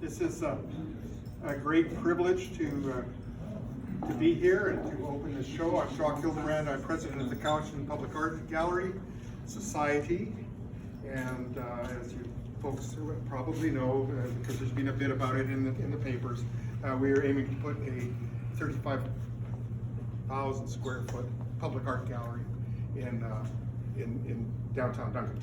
This is a great privilege to be here and to open this show. I'm Jock Hildebrand. I'm president of the Cowichan Public Art Gallery Society, and as you folks probably know, because there's been a bit about it in the papers, we are aiming to put a 35,000 square foot public art gallery in downtown Duncan.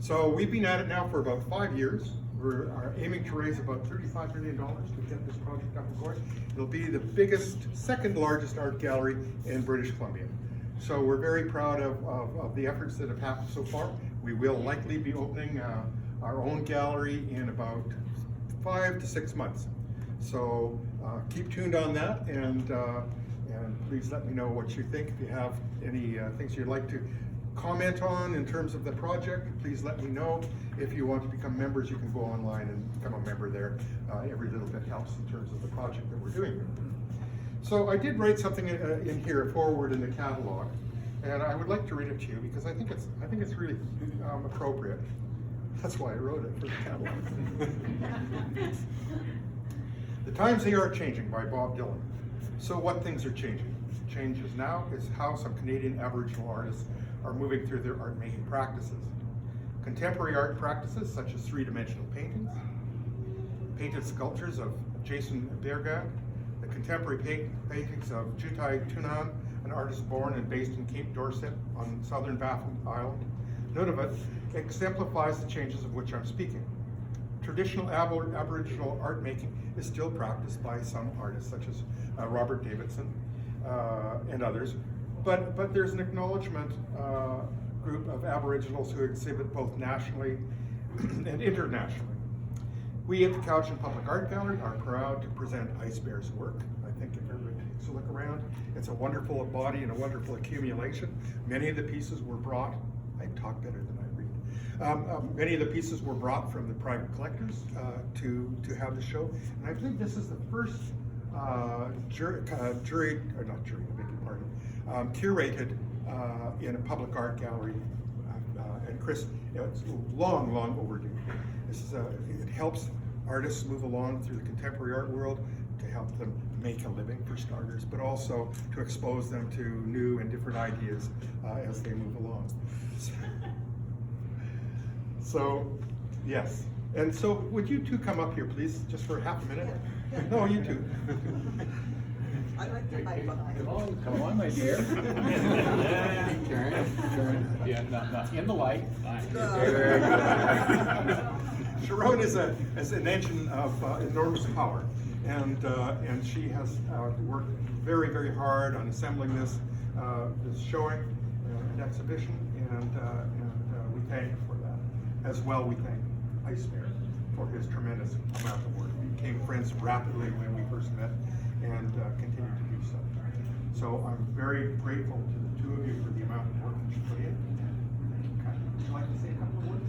So we've been at it now for about 5 years. We're aiming to raise about $35 million to get this project up and going. It'll be the biggest, second largest art gallery in British Columbia. So we're very proud of the efforts that have happened so far. We will likely be opening our own gallery in about 5 to 6 months. So keep tuned on that, and please let me know what you think. If you have any things you'd like to comment on in terms of the project, please let me know. If you want to become members, you can go online and become a member there. Every little bit helps in terms of the project that we're doing. So I did write something in here, a forward in the catalog, and I would like to read it to you because I think it's really appropriate. That's why I wrote it, for the catalog. The Times They Are Changing by Bob Dylan. So what things are changing? Changes now is how some Canadian Aboriginal artists are moving through their art making practices. Contemporary art practices such as three-dimensional paintings, painted sculptures of Jason Berga, the contemporary paintings of Jutai Tunan, an artist born and based in Cape Dorset on southern Baffin Island. None of it exemplifies the changes of which I'm speaking. Traditional Aboriginal art making is still practiced by some artists such as Robert Davidson and others, but there's an acknowledgement group of Aboriginals who exhibit both nationally and internationally. We at the Cowichan Public Art Gallery are proud to present IceBear's work. I think if everybody takes a look around, it's a wonderful body and a wonderful accumulation. Many of the pieces were brought, I talk better than I read. Many of the pieces were brought from the private collectors to have the show. And I believe this is the first curated in a public art gallery. And Chris, it's long overdue. This is it helps artists move along through the contemporary art world, to help them make a living for starters, but also to expose them to new and different ideas as they move along. So, yes. And so, would you two come up here, please, just for half a minute? No, you two. I'd like to high five. Come on, my dear. Turn. Yeah, no, in the light. Very good. Sharon is an engine of enormous power, and she has worked very hard on assembling this showing and exhibition, and we thank her for that. As well, we thank IceBear for his tremendous amount of work. We became friends rapidly when we first met, and continue to do so. So I'm very grateful to the two of you for the amount of work that you put in. Okay. Would you like to say a couple of words?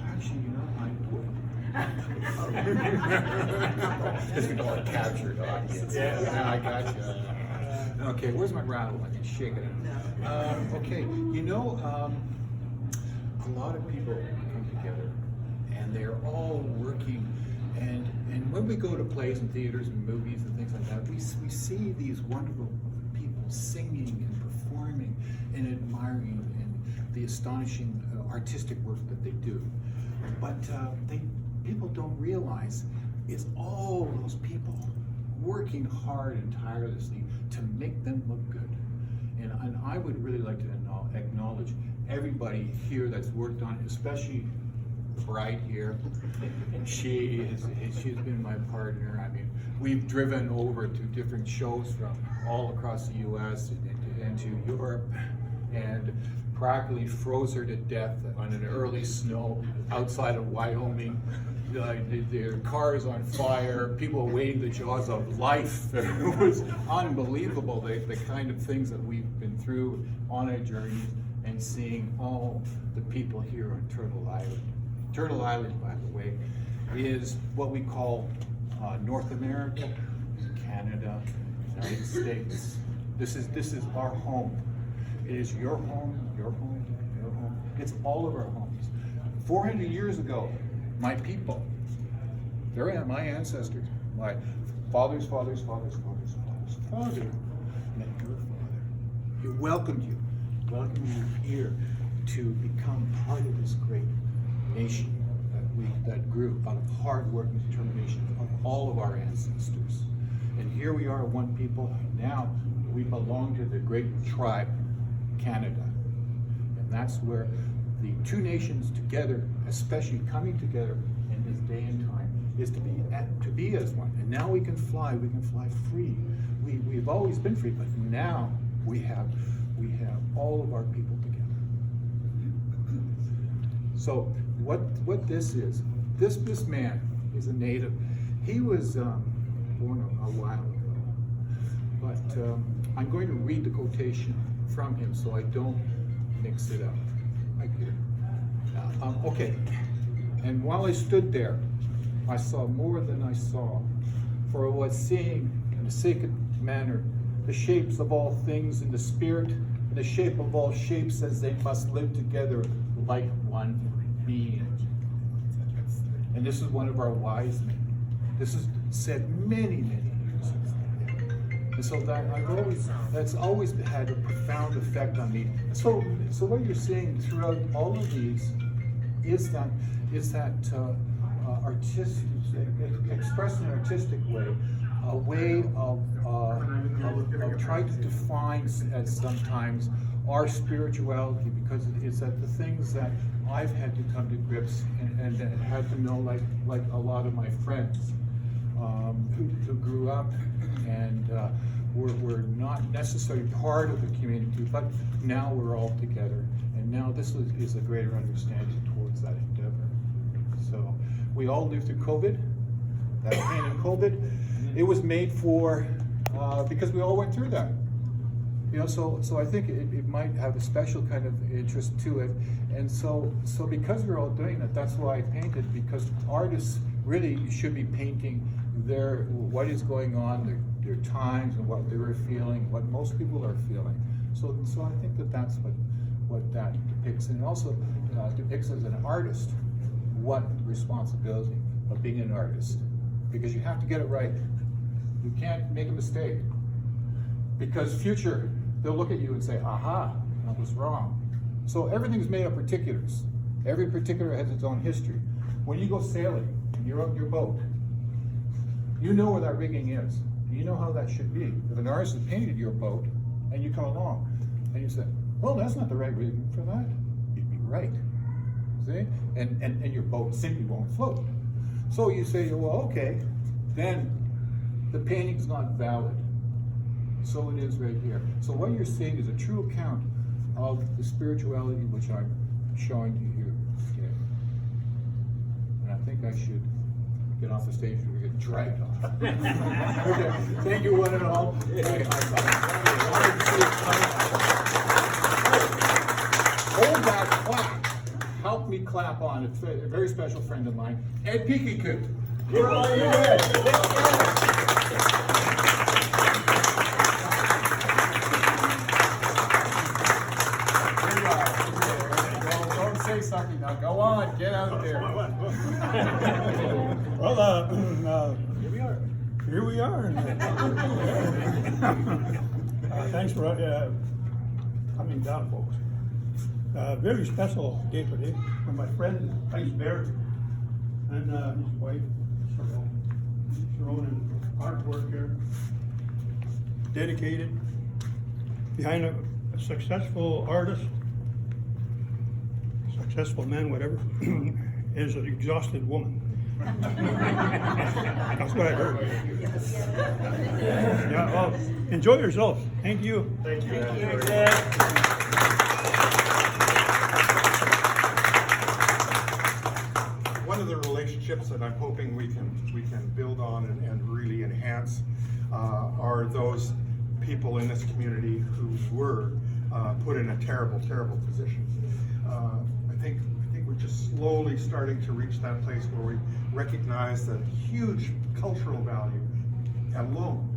Actually, you know, because we don't want to capture the audience. Yeah, I got you. Okay, where's my rattle? I can shake it. Okay, you know, a lot of people come together, and they're all working. And when we go to plays and theaters and movies and things like that, we see these wonderful people singing and performing and admiring and the astonishing artistic work that they do. But people don't realize it's all those people working hard and tirelessly to make them look good. And I would really like to acknowledge everybody here that's worked on it, especially the bride here. She's been my partner. I mean, we've driven over to different shows from all across the U.S. and to Europe, and practically froze her to death on an early snow outside of Wyoming. Their cars on fire, people awaiting the jaws of life. It was unbelievable, the kind of things that we've been through on our journeys, and seeing all the people here on Turtle Island. Turtle Island, by the way, is what we call North America, Canada, United States. This is our home. It is your home, your home, your home. It's all of our homes. 400 years ago, my people They're my ancestors, my father's father's father's father's father's father met your father. He welcomed you here to become part of this great nation that grew out of hard work and determination of all of our ancestors. And here we are, one people. Now we belong to the great tribe, Canada. And that's where the two nations together, especially coming together in this day and time, is to be as one. And now we can fly free. We've always been free, but now we have all of our people together. So what this is, this man is a native. He was born a while ago, but I'm going to read the quotation from him so I don't mix it up. Right here. Okay. And while I stood there, I saw more than I saw, for I was seeing in a sacred manner the shapes of all things in the spirit, and the shape of all shapes as they must live together like one being. And this is one of our wise men. This is said many, many years ago. And so that's always had a profound effect on me. So what you're seeing throughout all of these is that artistic, expressed in an artistic way, a way of trying to define sometimes our spirituality, because it's that the things that I've had to come to grips and had to know, like a lot of my friends who grew up and were not necessarily part of the community, but now we're all together, and now this is a greater understanding towards that endeavor. So we all lived through COVID, that pain of COVID. It was made for, because we all went through that. You know, so I think it might have a special kind of interest to it. And so because we're all doing that, that's why I painted, because artists really should be painting what is going on, their times and what they were feeling, what most people are feeling. So I think that's what that depicts. And it also depicts as an artist what responsibility of being an artist, because you have to get it right. You can't make a mistake, because future, they'll look at you and say, aha, that was wrong. So everything's made of particulars. Every particular has its own history. When you go sailing and you're on your boat, you know where that rigging is. You know how that should be. If an artist has painted your boat and you come along and you say, well, that's not the right rigging for that, you'd be right. See? And your boat simply won't float. So you say, well, okay, then the painting's not valid. So it is right here. So what you're seeing is a true account of the spirituality which I'm showing to you today. And I think I should get off the stage or get dragged off. Okay, thank you one and all. Hold that clap. Help me clap on. It's a very special friend of mine, Ed Peekiku. You're all here. Don't say something now. Go on, get out there. Well, here we are. Thanks for coming down, folks. Very special day today for my friend IceBear and his wife Sharon, and artwork here. Dedicated behind a successful artist, successful man, whatever, is an exhausted woman. That's what I heard. Yeah, well, enjoy yourselves. Thank you. Thank you. One of the relationships that I'm hoping we can build on and really enhance are those people in this community who were put in a terrible, terrible position. I think we're just slowly starting to reach that place where we recognize the huge cultural value alone